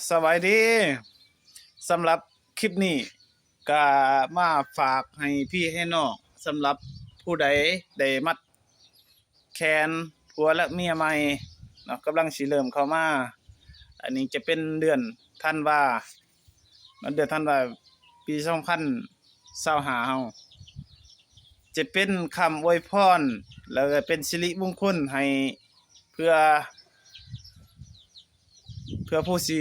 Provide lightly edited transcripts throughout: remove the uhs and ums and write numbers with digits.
สวัสดีสำหรับคลิปนี้ก็มาฝากให้พี่ให้น้องสำหรับผู้ใดได้มัดแขนผัวและเมียใหม่เนาะกำลังสิเริ่มเข้ามาอันนี้จะเป็นเดือนธันวาเดือนธันวาปี2025เฮาจะเป็นคำอวยพรแล้วก็เป็นสิริมงคลให้เพื่อ ผู้สิ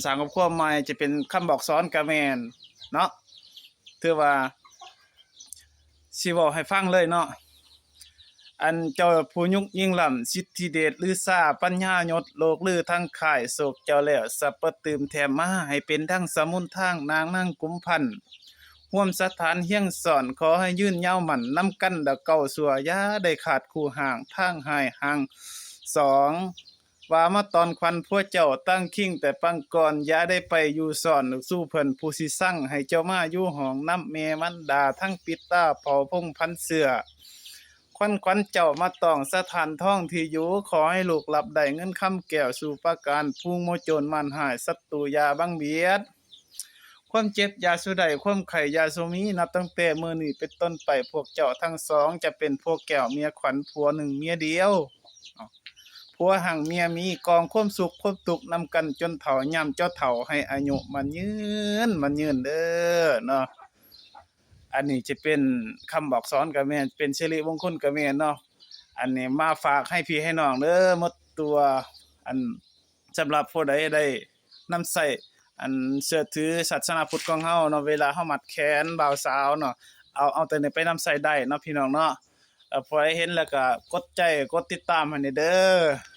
สร้างครอบครัวใหม่จะเป็นคำบอกสอนกะแม่นเนาะถือว่าสิเว้าให้ฟังเลยเนาะอันเจ้าผู้ยุกยิ่งล้ำสิทธิเดชลือซ่าปัญญายศโลกลือทั้งข่ายโศกเจ้าแล้วสัพปะตืมแถมมาให้เป็นทั้งสมุนทางนางนั่งกุมพันร่วมสถานเฮียงสอนขอให้ยืนยาวหมั่นนำกันดะเก่าสัวยาได้ขาดคู่ห่างทางหายห่างสองว่ามาตอนควันพวกเจ้าตั้งคิงแต่ปังก่อนอย่าได้ไปอยู่สอนสู้เพิ่นผู้สิสั่งให้เจ้ามาอยู่ห้องน้ำแม่มันดาทั้งปิดตาเผาพงพันเสือควันเจ้ามาต้องสถานท่องที่อยู่ขอให้ลูกหลับได้เงินคำแก้วสู่ประการผู้โมโจรมันหายศัตรูยาบังเบียดความเจ็บยาสุใดความไข่ยาสุมีนับตั้งแต่มื้อนี้เป็นต้นไปพวกเจ้าทั้งสองจะเป็นพวกแก้วเมียขวัญผัวหนึ่งเมียเดียวผัวหังเมียมีกองความสุขความทุกข์นำกันจนเฒ่ายามเจ้าเฒ่าให้อายุมันยืนเด้อเนาะอันนี้จะเป็นคำบอกสอนก็แม่นเป็นสิริมงคลก็แม่นเนาะอันนี้มาฝากให้พี่ให้น้องเด้อหมดตัวอันสำหรับผู้ใดได้นำใช้อันเชื่อถือศาสนาพุทธของเฮาเนาะเวลาเฮามัดแขนบ่าวสาวเนาะเอาตัวนี้ไปนำใช้ได้เนาะพี่น้องเนาะผู้ใดเห็นแล้วก็กดใจกดติดตามให้เด้อ